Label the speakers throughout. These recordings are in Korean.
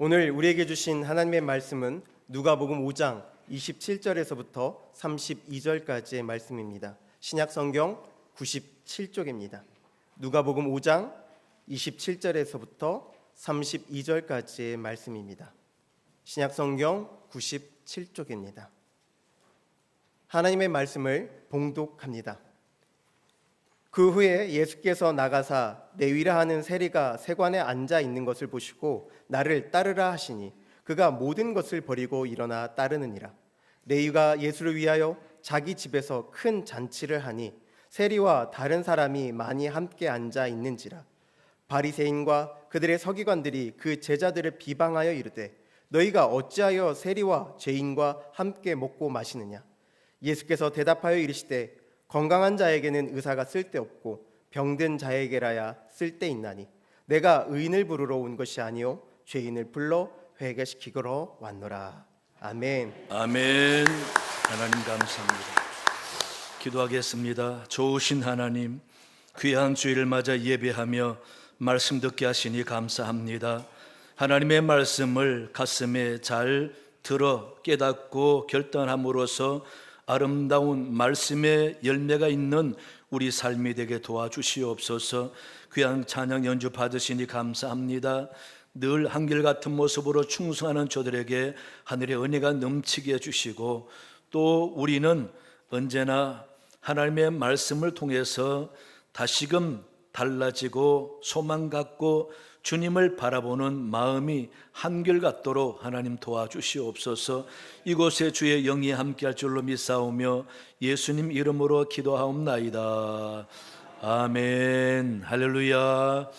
Speaker 1: 오늘 우리에게 주신 하나님의 말씀은 누가복음 5장 27절에서부터 32절까지의 말씀입니다. 신약성경 97쪽입니다. 누가복음 5장 27절에서부터 32절까지의 말씀입니다. 신약성경 97쪽입니다. 하나님의 말씀을 봉독합니다. 그 후에 예수께서 나가사 레위라 하는 세리가 세관에 앉아 있는 것을 보시고 나를 따르라 하시니 그가 모든 것을 버리고 일어나 따르느니라. 레위가 예수를 위하여 자기 집에서 큰 잔치를 하니 세리와 다른 사람이 많이 함께 앉아 있는지라. 바리새인과 그들의 서기관들이 그 제자들을 비방하여 이르되 너희가 어찌하여 세리와 죄인과 함께 먹고 마시느냐. 예수께서 대답하여 이르시되 건강한 자에게는 의사가 쓸데없고 병든 자에게라야 쓸데있나니 내가 의인을 부르러 온 것이 아니요 죄인을 불러 회개시키러 왔노라. 아멘.
Speaker 2: 아멘. 하나님 감사합니다. 기도하겠습니다. 좋으신 하나님, 귀한 주일을 맞아 예배하며 말씀 듣게 하시니 감사합니다. 하나님의 말씀을 가슴에 잘 들어 깨닫고 결단함으로써 아름다운 말씀의 열매가 있는 우리 삶이 되게 도와주시옵소서. 귀한 찬양 연주 받으시니 감사합니다. 늘 한결같은 모습으로 충성하는 저들에게 하늘의 은혜가 넘치게 해주시고 또 우리는 언제나 하나님의 말씀을 통해서 다시금 달라지고 소망 갖고 주님을 바라보는 마음이 한결같도록 하나님 도와주시옵소서. 이곳에 주의 영이 함께할 줄로 믿사오며 예수님 이름으로 기도하옵나이다. 아멘. 할렐루야.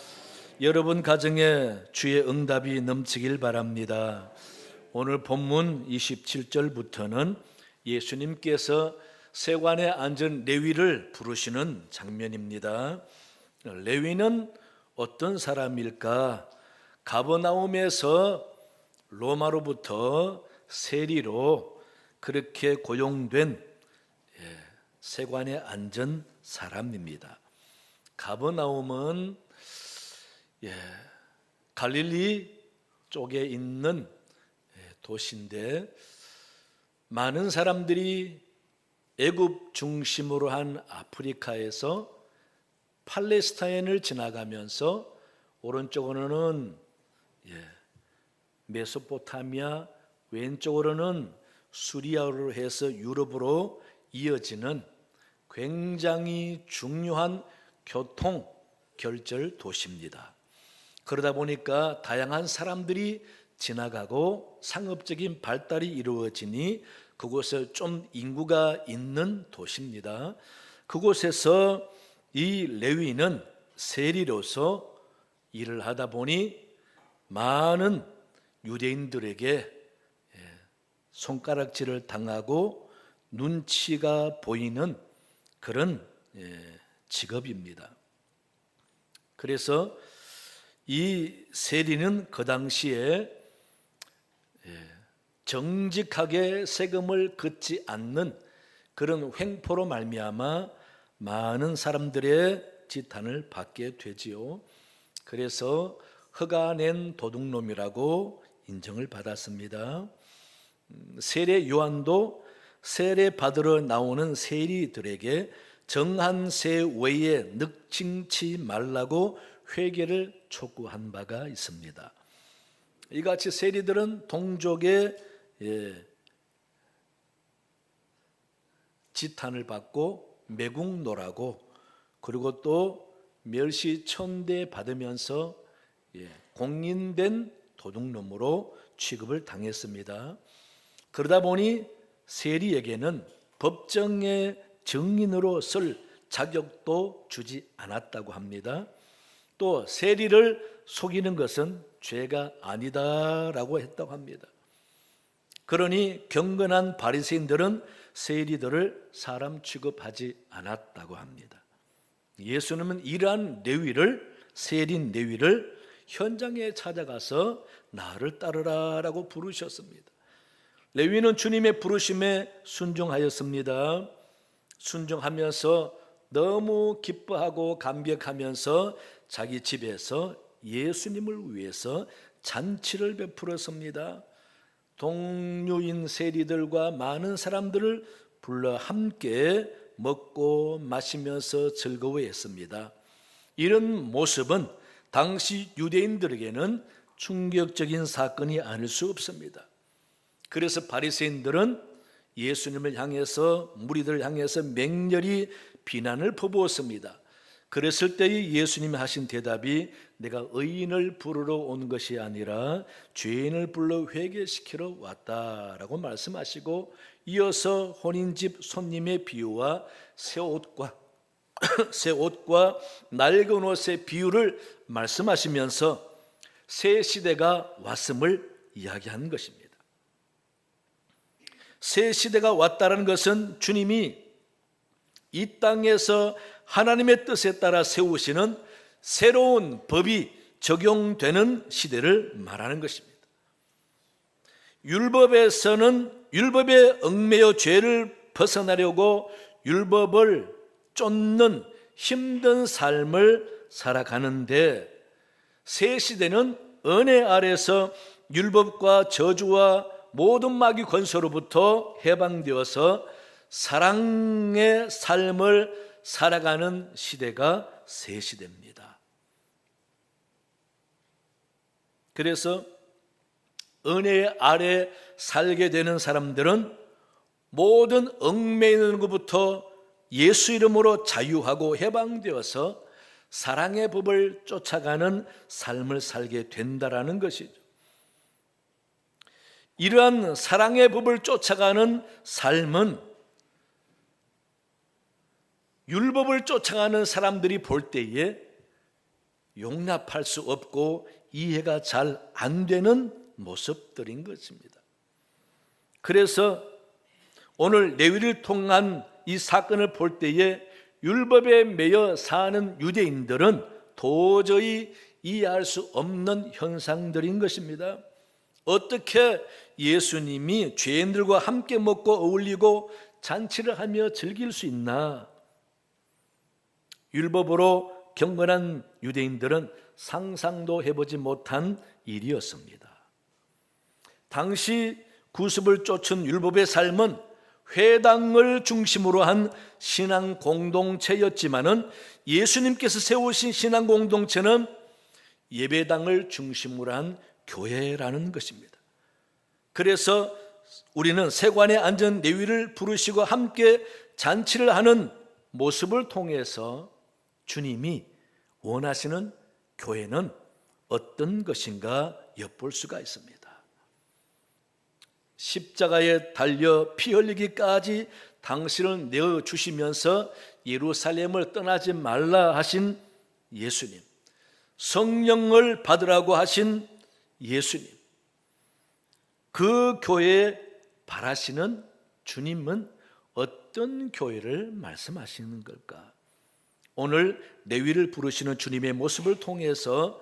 Speaker 2: 여러분 가정에 주의 응답이 넘치길 바랍니다. 오늘 본문 27절부터는 예수님께서 세관에 앉은 레위를 부르시는 장면입니다. 레위는 어떤 사람일까? 가버나움에서 로마로부터 세리로 그렇게 고용된 세관에 앉은 사람입니다. 가버나움은 갈릴리 쪽에 있는 도시인데 많은 사람들이 애굽 중심으로 한 아프리카에서 팔레스타인을 지나가면서 오른쪽으로는 메소포타미아, 왼쪽으로는 수리아로 해서 유럽으로 이어지는 굉장히 중요한 교통 결절 도시입니다. 그러다 보니까 다양한 사람들이 지나가고 상업적인 발달이 이루어지니 그곳에 좀 인구가 있는 도시입니다. 그곳에서 이 레위는 세리로서 일을 하다 보니 많은 유대인들에게 손가락질을 당하고 눈치가 보이는 그런 직업입니다. 그래서 이 세리는 그 당시에 정직하게 세금을 걷지 않는 그런 횡포로 말미암아 많은 사람들의 지탄을 받게 되지요. 그래서 허가낸 도둑놈이라고 인정을 받았습니다. 세례 요한도 세례 받으러 나오는 세리들에게 정한 세 외에 늑칭치 말라고 회개를 촉구한 바가 있습니다. 이같이 세리들은 동족의 지탄을 받고 매국노라고 그리고 또 멸시천대 받으면서 공인된 도둑놈으로 취급을 당했습니다. 그러다 보니 세리에게는 법정의 증인으로 쓸 자격도 주지 않았다고 합니다. 또 세리를 속이는 것은 죄가 아니다라고 했다고 합니다. 그러니 경건한 바리새인들은 세리들을 사람 취급하지 않았다고 합니다. 예수님은 이러한 레위를, 세린 레위를 현장에 찾아가서 나를 따르라라고 부르셨습니다. 레위는 주님의 부르심에 순종하였습니다. 순종하면서 너무 기뻐하고 감격하면서 자기 집에서 예수님을 위해서 잔치를 베풀었습니다. 동료인 세리들과 많은 사람들을 불러 함께 먹고 마시면서 즐거워했습니다. 이런 모습은 당시 유대인들에게는 충격적인 사건이 아닐 수 없습니다. 그래서 바리새인들은 예수님을 향해서, 무리들을 향해서 맹렬히 비난을 퍼부었습니다. 그랬을 때에 예수님이 하신 대답이 내가 의인을 부르러 온 것이 아니라 죄인을 불러 회개시키러 왔다라고 말씀하시고, 이어서 혼인집 손님의 비유와 새 옷과 낡은 옷의 비유를 말씀하시면서 새 시대가 왔음을 이야기하는 것입니다. 새 시대가 왔다는 것은 주님이 이 땅에서 하나님의 뜻에 따라 세우시는 새로운 법이 적용되는 시대를 말하는 것입니다. 율법에서는 율법에 얽매여 죄를 벗어나려고 율법을 쫓는 힘든 삶을 살아가는데, 새 시대는 은혜 아래서 율법과 저주와 모든 마귀 권세로부터 해방되어서 사랑의 삶을 살아가는 시대가 새 시대입니다. 그래서 은혜 아래 살게 되는 사람들은 모든 얽매이는 것부터 예수 이름으로 자유하고 해방되어서 사랑의 법을 쫓아가는 삶을 살게 된다라는 것이죠. 이러한 사랑의 법을 쫓아가는 삶은 율법을 쫓아가는 사람들이 볼 때에 용납할 수 없고 이해가 잘 안 되는 모습들인 것입니다. 그래서 오늘 레위를 통한 이 사건을 볼 때에 율법에 매여 사는 유대인들은 도저히 이해할 수 없는 현상들인 것입니다. 어떻게 예수님이 죄인들과 함께 먹고 어울리고 잔치를 하며 즐길 수 있나? 율법으로 경건한 유대인들은 상상도 해보지 못한 일이었습니다. 당시 구습을 쫓은 율법의 삶은 회당을 중심으로 한 신앙 공동체였지만은 예수님께서 세우신 신앙 공동체는 예배당을 중심으로 한 교회라는 것입니다. 그래서 우리는 세관에 앉은 레위를 부르시고 함께 잔치를 하는 모습을 통해서 주님이 원하시는 교회는 어떤 것인가 엿볼 수가 있습니다. 십자가에 달려 피 흘리기까지 당신을 내어주시면서 예루살렘을 떠나지 말라 하신 예수님, 성령을 받으라고 하신 예수님, 그 교회에 바라시는 주님은 어떤 교회를 말씀하시는 걸까? 오늘 레위를 부르시는 주님의 모습을 통해서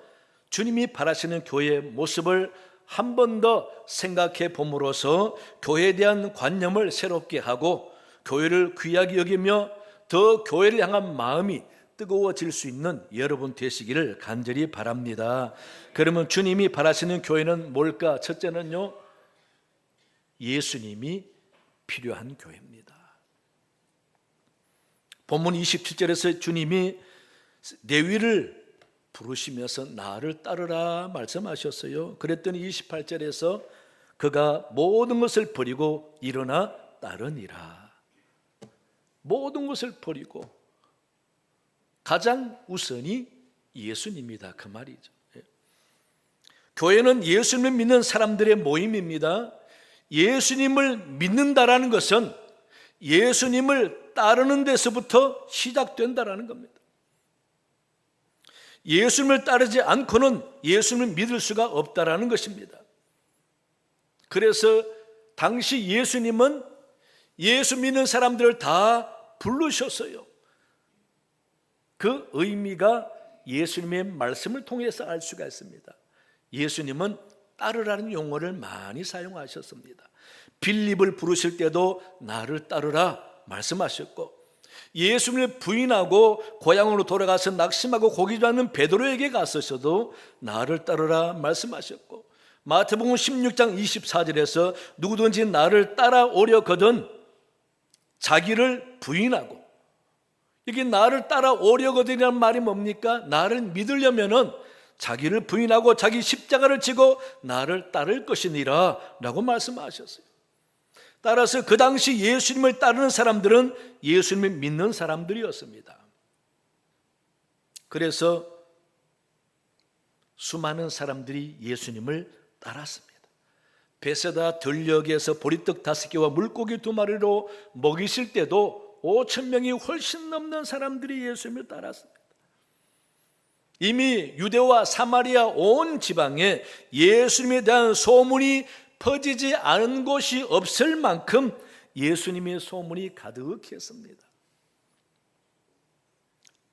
Speaker 2: 주님이 바라시는 교회의 모습을 한 번 더 생각해 봄으로써 교회에 대한 관념을 새롭게 하고 교회를 귀하게 여기며 더 교회를 향한 마음이 뜨거워질 수 있는 여러분 되시기를 간절히 바랍니다. 그러면 주님이 바라시는 교회는 뭘까? 첫째는요, 예수님이 필요한 교회입니다. 본문 27절에서 주님이 레위를 부르시면서 나를 따르라 말씀하셨어요. 그랬더니 28절에서 그가 모든 것을 버리고 일어나 따르니라. 모든 것을 버리고 가장 우선이 예수님이다, 그 말이죠. 교회는 예수님을 믿는 사람들의 모임입니다. 예수님을 믿는다라는 것은 예수님을 따르는 데서부터 시작된다라는 겁니다. 예수님을 따르지 않고는 예수님을 믿을 수가 없다라는 것입니다. 그래서 당시 예수님은 예수 믿는 사람들을 다 부르셨어요. 그 의미가 예수님의 말씀을 통해서 알 수가 있습니다. 예수님은 따르라는 용어를 많이 사용하셨습니다. 빌립을 부르실 때도 나를 따르라 말씀하셨고, 예수님을 부인하고 고향으로 돌아가서 낙심하고 고기 잡는 베드로에게 가서서도 나를 따르라 말씀하셨고, 마태복음 16장 24절에서 누구든지 나를 따라오려거든 자기를 부인하고, 이게 나를 따라오려거든이라는 말이 뭡니까? 나를 믿으려면은 자기를 부인하고 자기 십자가를 지고 나를 따를 것이니라 라고 말씀하셨어요. 따라서 그 당시 예수님을 따르는 사람들은 예수님을 믿는 사람들이었습니다. 그래서 수많은 사람들이 예수님을 따랐습니다. 베세다 들녘에서 보리떡 5개와 물고기 2마리로 먹이실 때도 5,000명이 훨씬 넘는 사람들이 예수님을 따랐습니다. 이미 유대와 사마리아 온 지방에 예수님에 대한 소문이 퍼지지 않은 곳이 없을 만큼 예수님의 소문이 가득했습니다.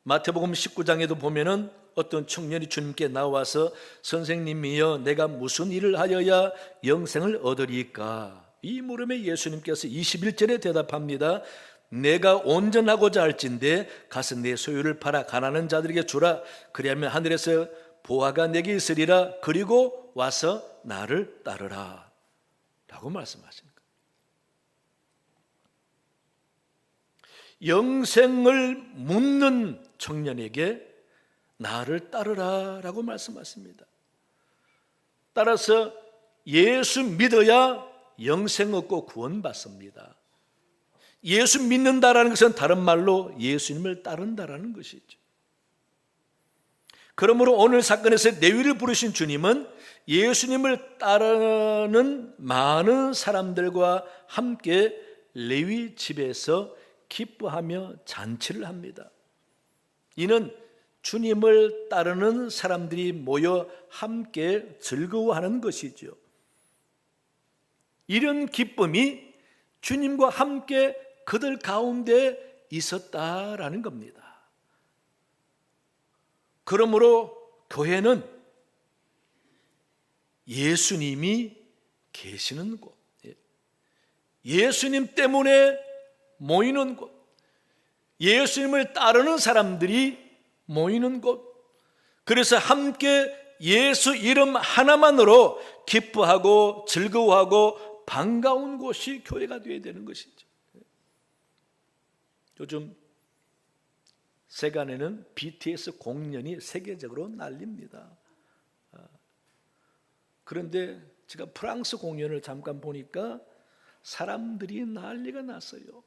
Speaker 2: 마태복음 19장에도 보면은 어떤 청년이 주님께 나와서 선생님이여 내가 무슨 일을 하여야 영생을 얻으리까? 이 물음에 예수님께서 21절에 대답합니다. 내가 온전하고자 할진대 가서 내 소유를 팔아 가난한 자들에게 주라. 그리하면 하늘에서 보화가 내게 있으리라. 그리고 와서 나를 따르라 라고 말씀하십니다. 영생을 묻는 청년에게 나를 따르라 라고 말씀하십니다. 따라서 예수 믿어야 영생 얻고 구원받습니다. 예수 믿는다라는 것은 다른 말로 예수님을 따른다라는 것이죠. 그러므로 오늘 사건에서 레위를 부르신 주님은 예수님을 따르는 많은 사람들과 함께 레위 집에서 기뻐하며 잔치를 합니다. 이는 주님을 따르는 사람들이 모여 함께 즐거워하는 것이죠. 이런 기쁨이 주님과 함께 그들 가운데 있었다라는 겁니다. 그러므로 교회는 예수님이 계시는 곳, 예수님 때문에 모이는 곳, 예수님을 따르는 사람들이 모이는 곳, 그래서 함께 예수 이름 하나만으로 기뻐하고 즐거워하고 반가운 곳이 교회가 되어야 되는 것이죠. 요즘 세간에는 BTS 공연이 세계적으로 난립니다. 그런데 제가 프랑스 공연을 잠깐 보니까 사람들이 난리가 났어요.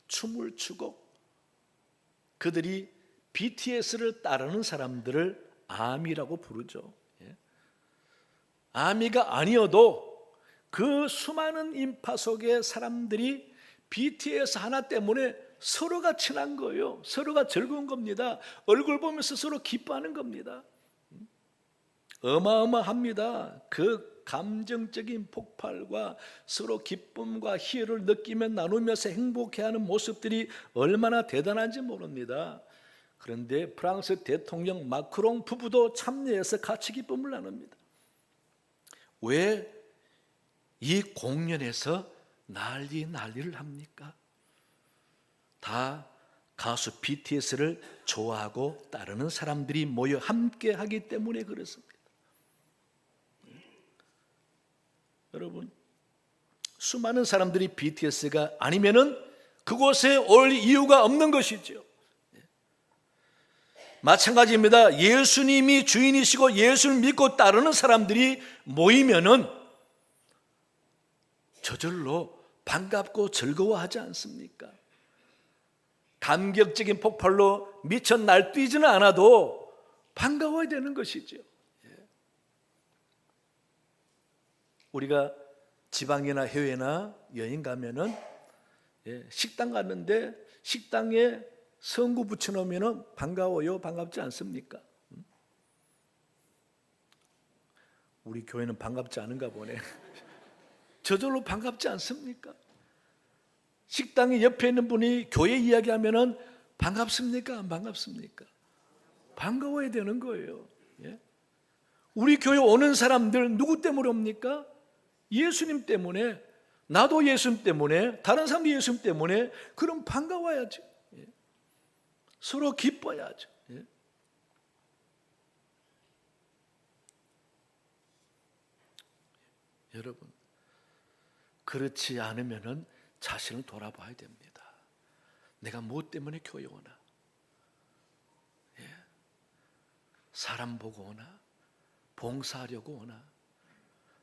Speaker 2: 춤을 추고 그들이 BTS를 따르는 사람들을 아미라고 부르죠. 아미가 아니어도 그 수많은 인파 속에 사람들이 BTS 하나 때문에 서로가 친한 거예요. 서로가 즐거운 겁니다. 얼굴 보면서 서로 기뻐하는 겁니다. 어마어마합니다. 그 감정적인 폭발과 서로 기쁨과 희열을 느끼며 나누면서 행복해하는 모습들이 얼마나 대단한지 모릅니다. 그런데 프랑스 대통령 마크롱 부부도 참여해서 같이 기쁨을 나눕니다. 왜 이 공연에서 난리를 합니까? 다 가수 BTS를 좋아하고 따르는 사람들이 모여 함께 하기 때문에 그렇습니다. 여러분, 수많은 사람들이 BTS가 아니면은 그곳에 올 이유가 없는 것이죠. 마찬가지입니다. 예수님이 주인이시고 예수를 믿고 따르는 사람들이 모이면은 저절로 반갑고 즐거워하지 않습니까? 감격적인 폭발로 미쳐 날뛰지는 않아도 반가워야 되는 것이죠. 우리가 지방이나 해외나 여행 가면은 식당 갔는데 식당에 성구 붙여놓으면 반가워요, 반갑지 않습니까? 우리 교회는 반갑지 않은가 보네. 저절로 반갑지 않습니까? 식당에 옆에 있는 분이 교회 이야기하면은 반갑습니까? 안 반갑습니까? 반가워야 되는 거예요. 우리 교회 오는 사람들 누구 때문에 옵니까? 예수님 때문에 나도 예수님 때문에, 다른 사람도 예수님 때문에, 그럼 반가워야죠. 예. 서로 기뻐야죠. 예. 여러분, 그렇지 않으면은 자신을 돌아봐야 됩니다. 내가 무엇 때문에 교회 오나? 예. 사람 보고 오나? 봉사하려고 오나?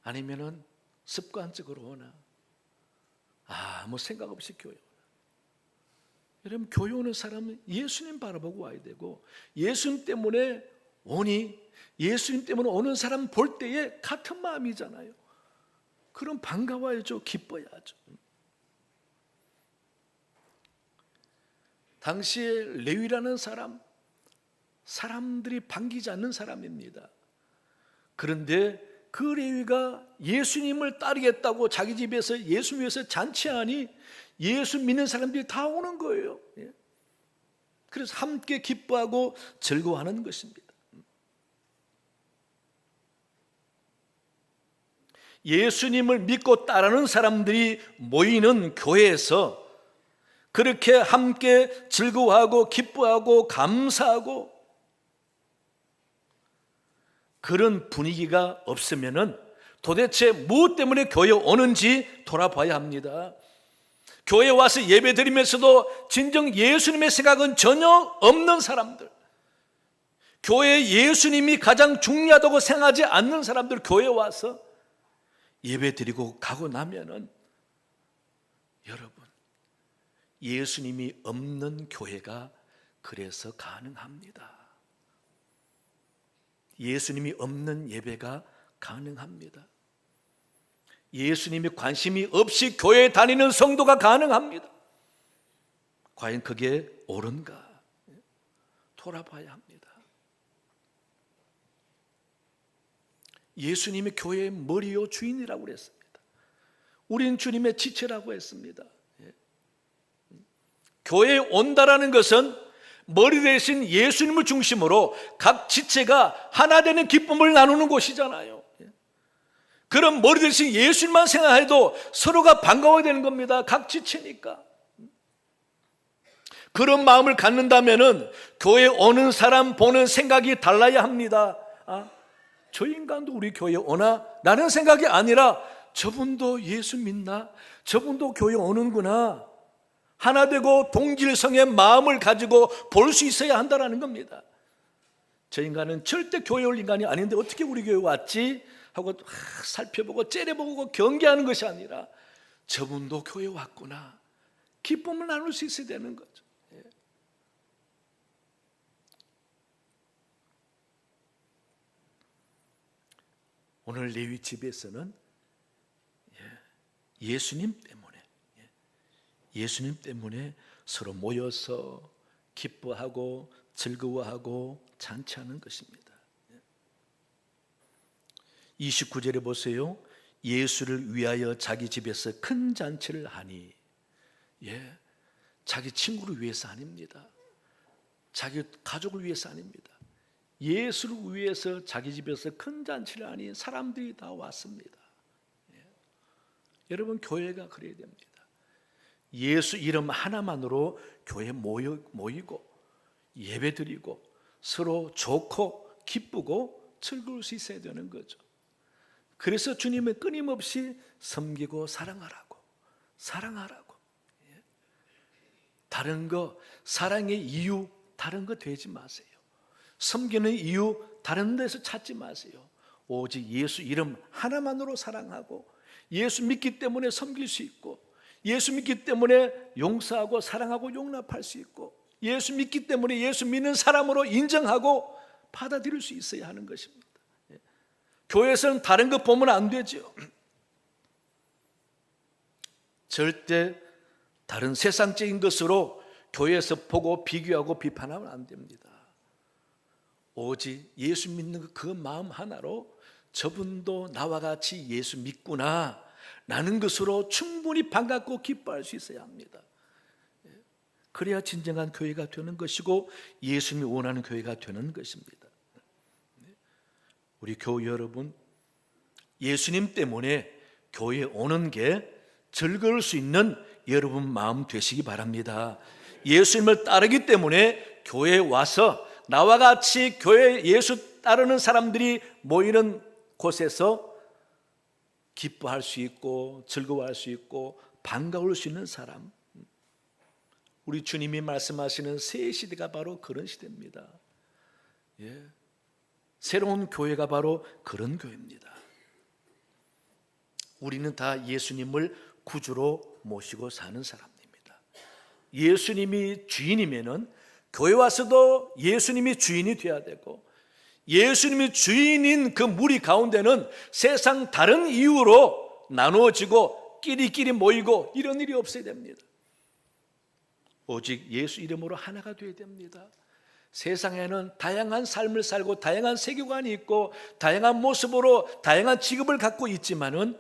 Speaker 2: 아니면은 습관적으로 오나? 아무 생각 없이 교회 오나? 여러분, 교회 오는 사람은 예수님 바라보고 와야 되고, 예수님 때문에 오니, 예수님 때문에 오는 사람 볼 때에 같은 마음이잖아요. 그럼 반가워야죠. 기뻐야죠. 당시에 레위라는 사람들이 반기지 않는 사람입니다. 그런데 그 레위가 예수님을 따르겠다고 자기 집에서 예수 위해서 잔치하니 예수 믿는 사람들이 다 오는 거예요. 그래서 함께 기뻐하고 즐거워하는 것입니다. 예수님을 믿고 따르는 사람들이 모이는 교회에서 그렇게 함께 즐거워하고 기뻐하고 감사하고 그런 분위기가 없으면은 도대체 무엇 때문에 교회에 오는지 돌아봐야 합니다. 교회에 와서 예배 드리면서도 진정 예수님의 생각은 전혀 없는 사람들, 교회에 예수님이 가장 중요하다고 생각하지 않는 사람들 교회에 와서 예배 드리고 가고 나면은 여러분, 예수님이 없는 교회가 그래서 가능합니다. 예수님이 없는 예배가 가능합니다. 예수님이 관심이 없이 교회에 다니는 성도가 가능합니다. 과연 그게 옳은가? 돌아봐야 합니다. 예수님이 교회의 머리요 주인이라고 그랬습니다. 우리는 주님의 지체라고 했습니다. 교회에 온다라는 것은 머리 대신 예수님을 중심으로 각 지체가 하나 되는 기쁨을 나누는 곳이잖아요. 그럼 머리 대신 예수님만 생각해도 서로가 반가워야 되는 겁니다. 각 지체니까. 그런 마음을 갖는다면은 교회에 오는 사람 보는 생각이 달라야 합니다. 저 인간도 우리 교회에 오나? 라는 생각이 아니라 저분도 예수 믿나? 저분도 교회에 오는구나. 하나 되고 동질성의 마음을 가지고 볼 수 있어야 한다는 겁니다. 저 인간은 절대 교회 올 인간이 아닌데 어떻게 우리 교회 왔지? 하고 살펴보고 째려보고 경계하는 것이 아니라 저분도 교회 왔구나. 기쁨을 나눌 수 있어야 되는 거죠. 오늘 레위 집에서는 예수님 때문에 서로 모여서 기뻐하고 즐거워하고 잔치하는 것입니다. 29절에 보세요. 예수를 위하여 자기 집에서 큰 잔치를 하니, 자기 친구를 위해서 아닙니다. 자기 가족을 위해서 아닙니다. 예수를 위해서 자기 집에서 큰 잔치를 하니 사람들이 다 왔습니다. 여러분, 교회가 그래야 됩니다. 예수 이름 하나만으로 교회에 모이고 예배드리고 서로 좋고 기쁘고 즐거울 수 있어야 되는 거죠. 그래서 주님은 끊임없이 섬기고 사랑하라고. 다른 거, 사랑의 이유 다른 거 되지 마세요. 섬기는 이유 다른 데서 찾지 마세요. 오직 예수 이름 하나만으로 사랑하고 예수 믿기 때문에 섬길 수 있고, 예수 믿기 때문에 용서하고 사랑하고 용납할 수 있고, 예수 믿기 때문에 예수 믿는 사람으로 인정하고 받아들일 수 있어야 하는 것입니다. 교회에서는 다른 것 보면 안 되죠. 절대 다른 세상적인 것으로 교회에서 보고 비교하고 비판하면 안 됩니다. 오직 예수 믿는 그 마음 하나로 저분도 나와 같이 예수 믿구나 라는 것으로 충분히 반갑고 기뻐할 수 있어야 합니다. 그래야 진정한 교회가 되는 것이고 예수님이 원하는 교회가 되는 것입니다. 우리 교회 여러분, 예수님 때문에 교회에 오는 게 즐거울 수 있는 여러분 마음 되시기 바랍니다. 예수님을 따르기 때문에 교회에 와서 나와 같이 교회 예수 따르는 사람들이 모이는 곳에서 기뻐할 수 있고 즐거워할 수 있고 반가울 수 있는 사람, 우리 주님이 말씀하시는 새 시대가 바로 그런 시대입니다. 새로운 교회가 바로 그런 교회입니다. 우리는 다 예수님을 구주로 모시고 사는 사람입니다. 예수님이 주인이면은 교회 와서도 예수님이 주인이 되어야 되고, 예수님이 주인인 그 무리 가운데는 세상 다른 이유로 나누어지고 끼리끼리 모이고 이런 일이 없어야 됩니다. 오직 예수 이름으로 하나가 되어야 됩니다. 세상에는 다양한 삶을 살고 다양한 세계관이 있고 다양한 모습으로 다양한 직업을 갖고 있지만은,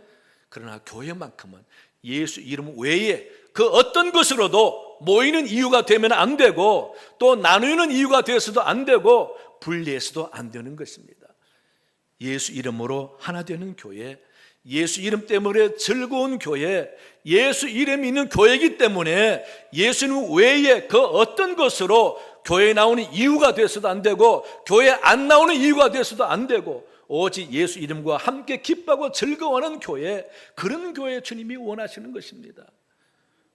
Speaker 2: 그러나 교회만큼은 예수 이름 외에 그 어떤 것으로도 모이는 이유가 되면 안 되고, 또 나누는 이유가 되어서도 안 되고, 분리해서도 안 되는 것입니다. 예수 이름으로 하나 되는 교회, 예수 이름 때문에 즐거운 교회, 예수 이름이 있는 교회이기 때문에 예수님 외에 그 어떤 것으로 교회에 나오는 이유가 되어서도 안 되고, 교회에 안 나오는 이유가 되어서도 안 되고, 오직 예수 이름과 함께 기뻐하고 즐거워하는 교회, 그런 교회 주님이 원하시는 것입니다.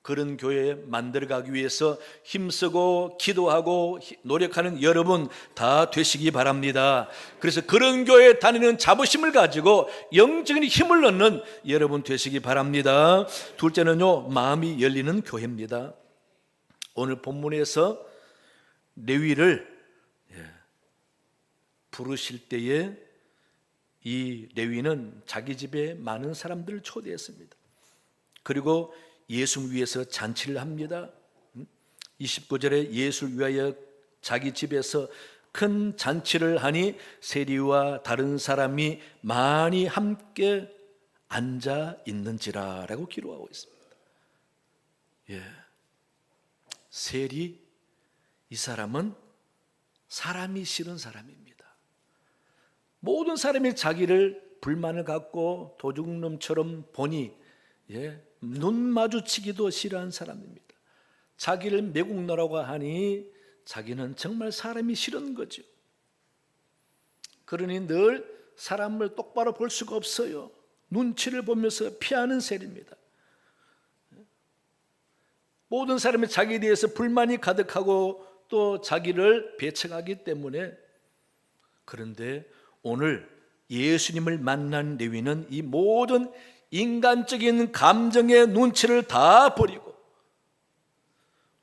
Speaker 2: 그런 교회 만들어가기 위해서 힘쓰고 기도하고 노력하는 여러분 다 되시기 바랍니다. 그래서 그런 교회 다니는 자부심을 가지고 영적인 힘을 얻는 여러분 되시기 바랍니다. 둘째는요, 마음이 열리는 교회입니다. 오늘 본문에서 레위를 부르실 때에 이 레위는 자기 집에 많은 사람들을 초대했습니다. 그리고 예수 위해서 잔치를 합니다. 29절에 예수를 위하여 자기 집에서 큰 잔치를 하니 세리와 다른 사람이 많이 함께 앉아 있는지라 라고 기록하고 있습니다. 세리, 이 사람은 사람이 싫은 사람입니다. 모든 사람이 자기를 불만을 갖고 도둑놈처럼 보니 눈 마주치기도 싫어하는 사람입니다. 자기를 매국노라고 하니 자기는 정말 사람이 싫은 거죠. 그러니 늘 사람을 똑바로 볼 수가 없어요. 눈치를 보면서 피하는 셈입니다. 모든 사람이 자기에 대해서 불만이 가득하고 또 자기를 배척하기 때문에. 그런데 오늘 예수님을 만난 레위는 이 모든 인간적인 감정의 눈치를 다 버리고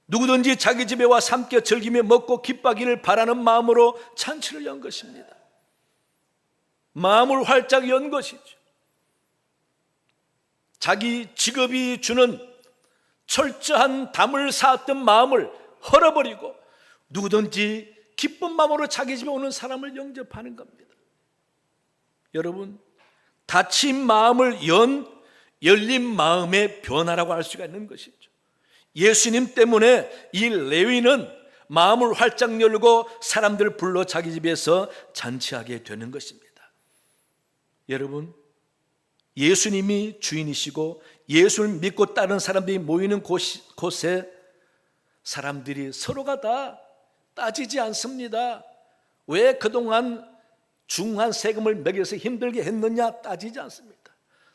Speaker 2: 누구든지 자기 집에 와 함께 즐기며 먹고 기뻐하기를 바라는 마음으로 잔치를 연 것입니다. 마음을 활짝 연 것이죠. 자기 직업이 주는 철저한 담을 쌓았던 마음을 헐어버리고 누구든지 기쁜 마음으로 자기 집에 오는 사람을 영접하는 겁니다. 여러분, 닫힌 마음을 열린 마음의 변화라고 할 수가 있는 것이죠. 예수님 때문에 이 레위는 마음을 활짝 열고 사람들을 불러 자기 집에서 잔치하게 되는 것입니다. 여러분, 예수님이 주인이시고 예수를 믿고 따르는 사람들이 모이는 곳에 사람들이 서로가 다 따지지 않습니다. 왜 그동안 중한 세금을 매겨서 힘들게 했느냐 따지지 않습니다.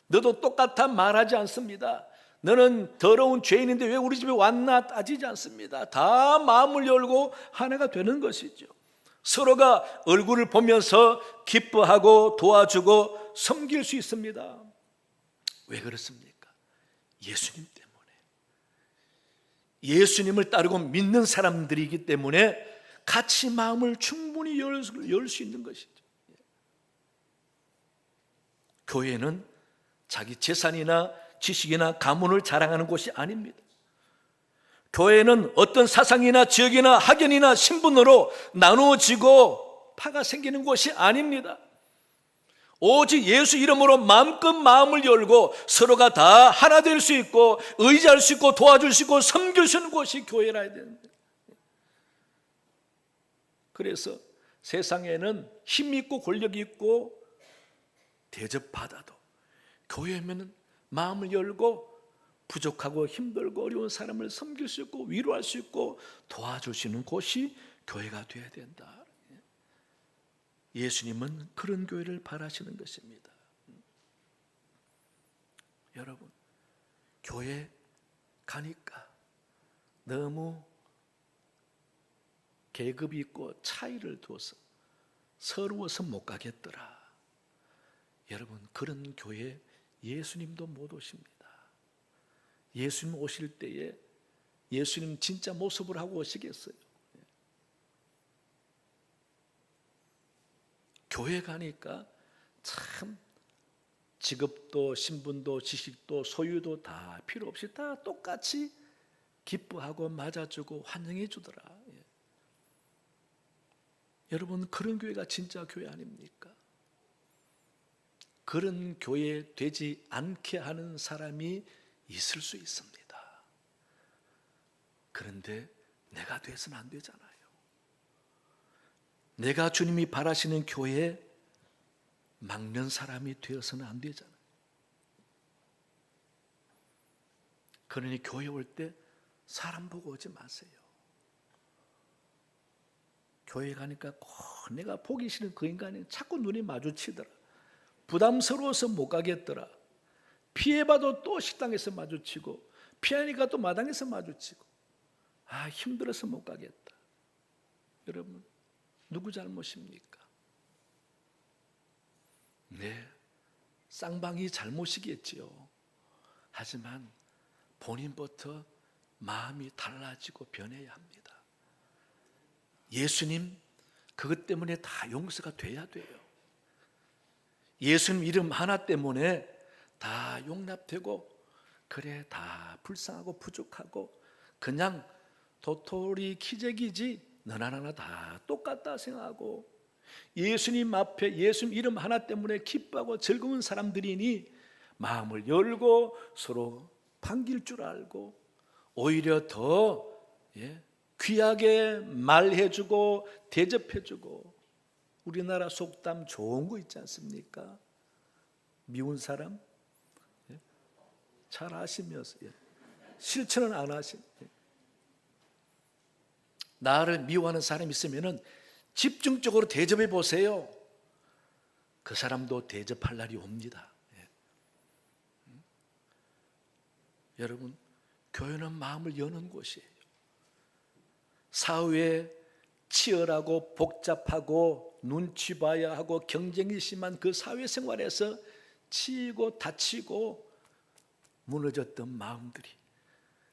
Speaker 2: 너도 똑같아 말하지 않습니다. 너는 더러운 죄인인데 왜 우리 집에 왔나 따지지 않습니다. 다 마음을 열고 하나가 되는 것이죠. 서로가 얼굴을 보면서 기뻐하고 도와주고 섬길 수 있습니다. 왜 그렇습니까? 예수님 때문에. 예수님을 따르고 믿는 사람들이기 때문에 같이 마음을 충분히 열 수 있는 것이죠. 교회는 자기 재산이나 지식이나 가문을 자랑하는 곳이 아닙니다. 교회는 어떤 사상이나 지역이나 학연이나 신분으로 나누어지고 파가 생기는 곳이 아닙니다. 오직 예수 이름으로 마음껏 마음을 열고 서로가 다 하나 될 수 있고 의지할 수 있고 도와줄 수 있고 섬길 수 있는 곳이 교회라 해야 됩니다. 그래서 세상에는 힘 있고 권력이 있고 대접받아도 교회면 마음을 열고 부족하고 힘들고 어려운 사람을 섬길 수 있고 위로할 수 있고 도와줄 수 있는 곳이 교회가 되어야 된다. 예수님은 그런 교회를 바라시는 것입니다. 여러분, 교회 가니까 너무 계급이 있고 차이를 두어서 서러워서 못 가겠더라. 여러분, 그런 교회 예수님도 못 오십니다. 예수님 오실 때에 예수님 진짜 모습을 하고 오시겠어요? 교회 가니까 참 직업도 신분도 지식도 소유도 다 필요 없이 다 똑같이 기뻐하고 맞아주고 환영해 주더라. 여러분, 그런 교회가 진짜 교회 아닙니까? 그런 교회 되지 않게 하는 사람이 있을 수 있습니다. 그런데 내가 돼서는 안 되잖아요. 내가 주님이 바라시는 교회에 막는 사람이 되어서는 안 되잖아요. 그러니 교회 올 때 사람 보고 오지 마세요. 교회 가니까 꼭 내가 보기 싫은 그 인간이 자꾸 눈이 마주치더라. 부담스러워서 못 가겠더라. 피해봐도 또 식당에서 마주치고 피하니까 또 마당에서 마주치고 힘들어서 못 가겠다. 여러분, 누구 잘못입니까? 네, 쌍방이 잘못이겠지요. 하지만 본인부터 마음이 달라지고 변해야 합니다. 예수님, 그것 때문에 다 용서가 돼야 돼요. 예수님 이름 하나 때문에 다 용납되고, 그래 다 불쌍하고 부족하고 그냥 도토리 키재기지 너나 나나 다 똑같다 생각하고, 예수님 앞에 예수님 이름 하나 때문에 기뻐하고 즐거운 사람들이니 마음을 열고 서로 반길 줄 알고 오히려 더 귀하게 말해주고 대접해주고. 우리나라 속담 좋은 거 있지 않습니까? 미운 사람 잘 아시면서 실천은 안 하시. 나를 미워하는 사람이 있으면 집중적으로 대접해 보세요. 그 사람도 대접할 날이 옵니다. 여러분, 교회는 마음을 여는 곳이에요. 사회에 치열하고 복잡하고 눈치 봐야 하고 경쟁이 심한 그 사회생활에서 치이고 다치고 무너졌던 마음들이,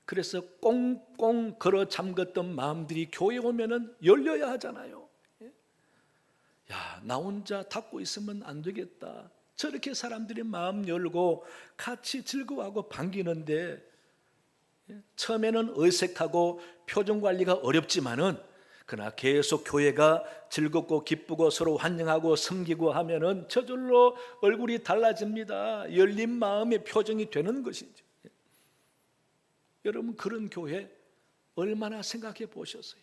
Speaker 2: 그래서 꽁꽁 걸어 잠겼던 마음들이 교회에 오면은 열려야 하잖아요. 야, 나 혼자 닫고 있으면 안 되겠다. 저렇게 사람들이 마음 열고 같이 즐거워하고 반기는데, 처음에는 어색하고 표정 관리가 어렵지만은 그러나 계속 교회가 즐겁고 기쁘고 서로 환영하고 섬기고 하면은 저절로 얼굴이 달라집니다. 열린 마음의 표정이 되는 것이죠. 여러분, 그런 교회 얼마나 생각해 보셨어요?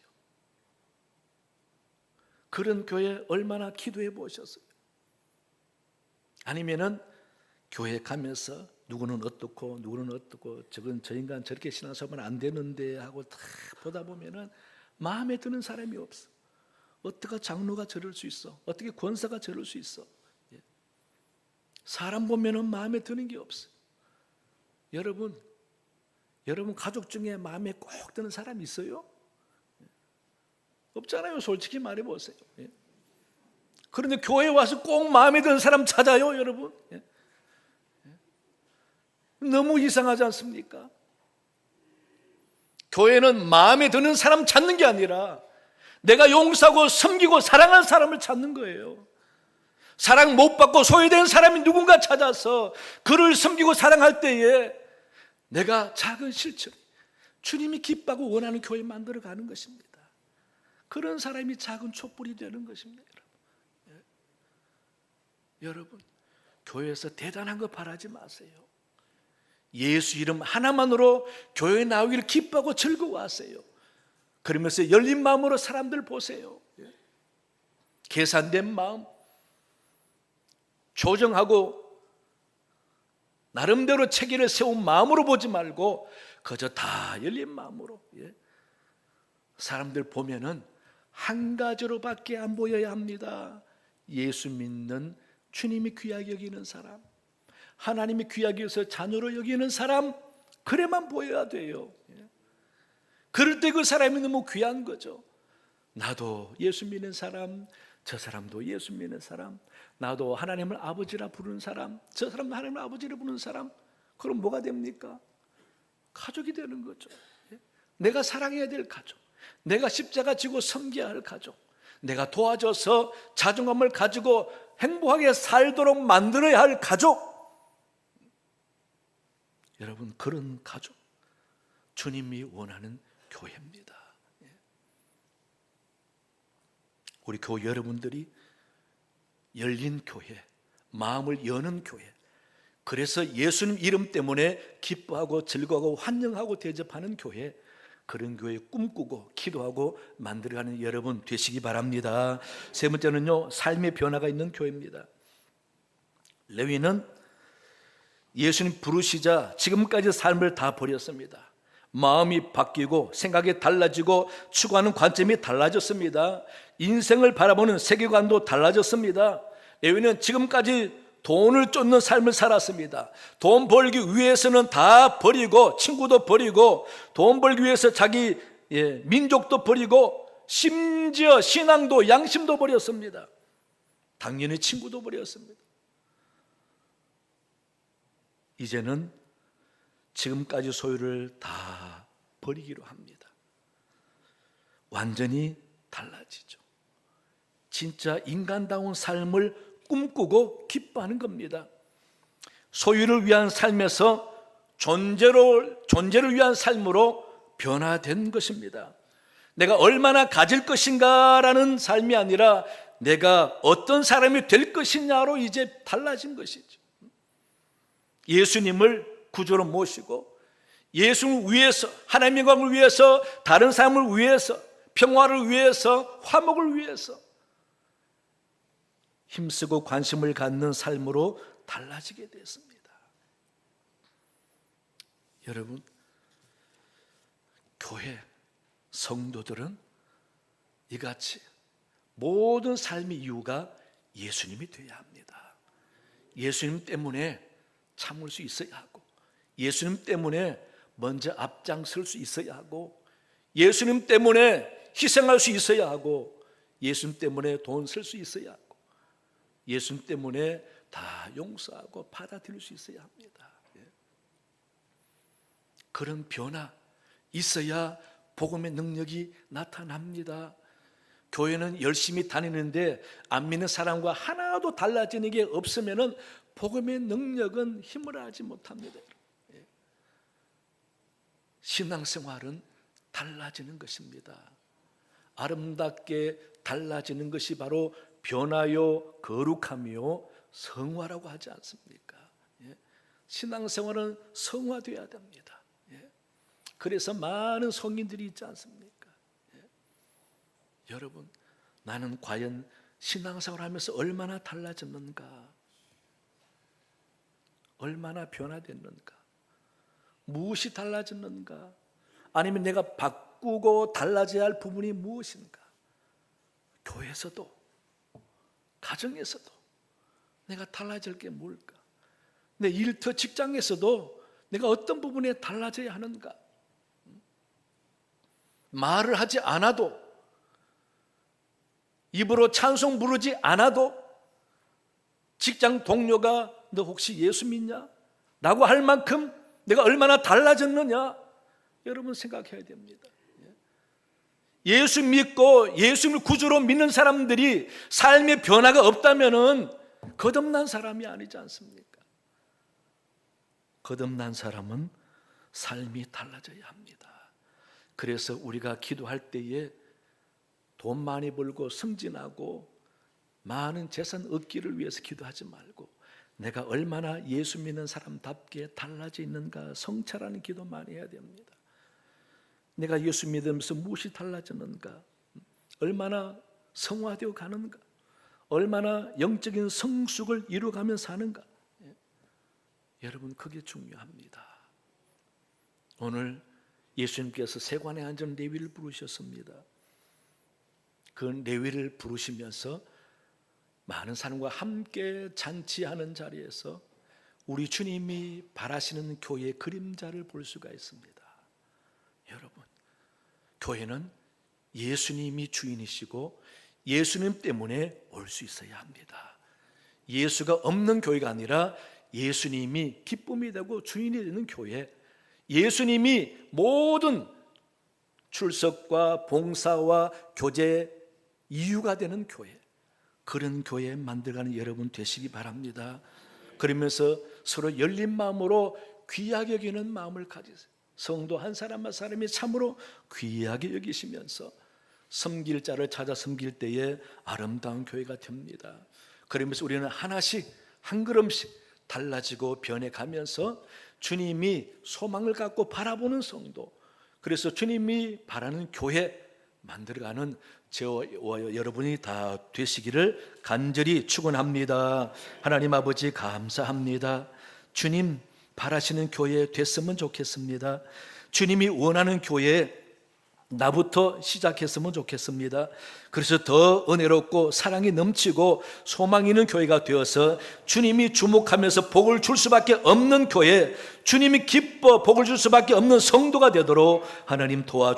Speaker 2: 그런 교회 얼마나 기도해 보셨어요? 아니면은 교회 가면서 누구는 어떻고 누구는 어떻고 저 인간 저렇게 신앙생활하면 안 되는데 하고 다 보다 보면은 마음에 드는 사람이 없어. 어떻게 장로가 저럴 수 있어? 어떻게 권사가 저럴 수 있어? 사람 보면은 마음에 드는 게 없어. 여러분 가족 중에 마음에 꼭 드는 사람 있어요? 없잖아요. 솔직히 말해보세요. 그런데 교회 와서 꼭 마음에 드는 사람 찾아요, 여러분. 너무 이상하지 않습니까? 교회는 마음에 드는 사람 찾는 게 아니라 내가 용서하고 섬기고 사랑하는 사람을 찾는 거예요. 사랑 못 받고 소외된 사람이 누군가 찾아서 그를 섬기고 사랑할 때에 내가 작은 실천, 주님이 기뻐하고 원하는 교회 만들어가는 것입니다. 그런 사람이 작은 촛불이 되는 것입니다. 여러분, 교회에서 대단한 거 바라지 마세요. 예수 이름 하나만으로 교회에 나오기를 기뻐하고 즐거워하세요. 그러면서 열린 마음으로 사람들 보세요. 계산된 마음, 조정하고 나름대로 체계를 세운 마음으로 보지 말고 그저 다 열린 마음으로, 사람들 보면은 한 가지로밖에 안 보여야 합니다. 예수 믿는, 주님이 귀하게 여기는 사람, 하나님이 귀하게 여기서 자녀로 여기는 사람, 그래만 보여야 돼요. 그럴 때 그 사람이 너무 귀한 거죠. 나도 예수 믿는 사람, 저 사람도 예수 믿는 사람, 나도 하나님을 아버지라 부르는 사람, 저 사람도 하나님을 아버지라 부르는 사람, 그럼 뭐가 됩니까? 가족이 되는 거죠. 내가 사랑해야 될 가족, 내가 십자가 지고 섬겨야 할 가족, 내가 도와줘서 자존감을 가지고 행복하게 살도록 만들어야 할 가족. 여러분, 그런 가족, 주님이 원하는 교회입니다. 우리 교회 여러분들이 열린 교회, 마음을 여는 교회, 그래서 예수님 이름 때문에 기뻐하고 즐거워하고 환영하고 대접하는 교회, 그런 교회 꿈꾸고 기도하고 만들어가는 여러분 되시기 바랍니다. 세 번째는요, 삶의 변화가 있는 교회입니다. 레위는 예수님 부르시자 지금까지 삶을 다 버렸습니다. 마음이 바뀌고 생각이 달라지고 추구하는 관점이 달라졌습니다. 인생을 바라보는 세계관도 달라졌습니다. 레위는 지금까지 돈을 쫓는 삶을 살았습니다. 돈 벌기 위해서는 다 버리고, 친구도 버리고, 돈 벌기 위해서 자기 민족도 버리고, 심지어 신앙도 양심도 버렸습니다. 당연히 친구도 버렸습니다. 이제는 지금까지 소유를 다 버리기로 합니다. 완전히 달라지죠. 진짜 인간다운 삶을 꿈꾸고 기뻐하는 겁니다. 소유를 위한 삶에서 존재를 위한 삶으로 변화된 것입니다. 내가 얼마나 가질 것인가라는 삶이 아니라 내가 어떤 사람이 될 것이냐로 이제 달라진 것이죠. 예수님을 구주로 모시고 예수를 위해서, 하나님의 영광을 위해서, 다른 사람을 위해서, 평화를 위해서, 화목을 위해서 힘쓰고 관심을 갖는 삶으로 달라지게 됐습니다. 여러분, 교회 성도들은 이같이 모든 삶의 이유가 예수님이 되어야 합니다. 예수님 때문에 참을 수 있어야 하고, 예수님 때문에 먼저 앞장설 수 있어야 하고, 예수님 때문에 희생할 수 있어야 하고, 예수님 때문에 돈 쓸 수 있어야 하고, 예수님 때문에 다 용서하고 받아들일 수 있어야 합니다. 그런 변화 있어야 복음의 능력이 나타납니다. 교회는 열심히 다니는데 안 믿는 사람과 하나도 달라지는 게 없으면 복음의 능력은 힘을 하지 못합니다. 신앙생활은 달라지는 것입니다. 아름답게 달라지는 것이 바로 변화요 거룩함이요 성화라고 하지 않습니까? 신앙생활은 성화되어야 됩니다. 그래서 많은 성인들이 있지 않습니까? 여러분, 나는 과연 신앙생활을 하면서 얼마나 달라졌는가? 얼마나 변화됐는가? 무엇이 달라졌는가? 아니면 내가 바꾸고 달라져야 할 부분이 무엇인가? 교회에서도, 가정에서도 내가 달라질 게 뭘까? 내 일터 직장에서도 내가 어떤 부분에 달라져야 하는가? 말을 하지 않아도, 입으로 찬송 부르지 않아도 직장 동료가 너 혹시 예수 믿냐? 라고 할 만큼 내가 얼마나 달라졌느냐? 여러분 생각해야 됩니다. 예수 믿고 예수를 구주로 믿는 사람들이 삶의 변화가 없다면 거듭난 사람이 아니지 않습니까? 거듭난 사람은 삶이 달라져야 합니다. 그래서 우리가 기도할 때에 돈 많이 벌고 승진하고 많은 재산 얻기를 위해서 기도하지 말고 내가 얼마나 예수 믿는 사람답게 달라져 있는가 성찰하는 기도 많이 해야 됩니다. 내가 예수 믿으면서 무엇이 달라졌는가? 얼마나 성화되어 가는가? 얼마나 영적인 성숙을 이루어가면서 사는가? 여러분, 그게 중요합니다. 오늘 예수님께서 세관에 앉은 레위를 부르셨습니다. 그 레위를 부르시면서 많은 사람과 함께 잔치하는 자리에서 우리 주님이 바라시는 교회의 그림자를 볼 수가 있습니다. 여러분, 교회는 예수님이 주인이시고 예수님 때문에 올 수 있어야 합니다. 예수가 없는 교회가 아니라 예수님이 기쁨이 되고 주인이 되는 교회, 예수님이 모든 출석과 봉사와 교제의 이유가 되는 교회, 그런 교회 만들어가는 여러분 되시기 바랍니다. 그러면서 서로 열린 마음으로 귀하게 여기는 마음을 가지세요. 성도 한 사람 한 사람이 참으로 귀하게 여기시면서 섬길 자를 찾아 섬길 때에 아름다운 교회가 됩니다. 그러면서 우리는 하나씩 한 걸음씩 달라지고 변해가면서 주님이 소망을 갖고 바라보는 성도, 그래서 주님이 바라는 교회 만들어가는 저와 여러분이 다 되시기를 간절히 축원합니다. 하나님 아버지 감사합니다. 주님 바라시는 교회 됐으면 좋겠습니다. 주님이 원하는 교회 나부터 시작했으면 좋겠습니다. 그래서 더 은혜롭고 사랑이 넘치고 소망이 있는 교회가 되어서 주님이 주목하면서 복을 줄 수밖에 없는 교회, 주님이 기뻐 복을 줄 수밖에 없는 성도가 되도록 하나님 도와주시옵소서.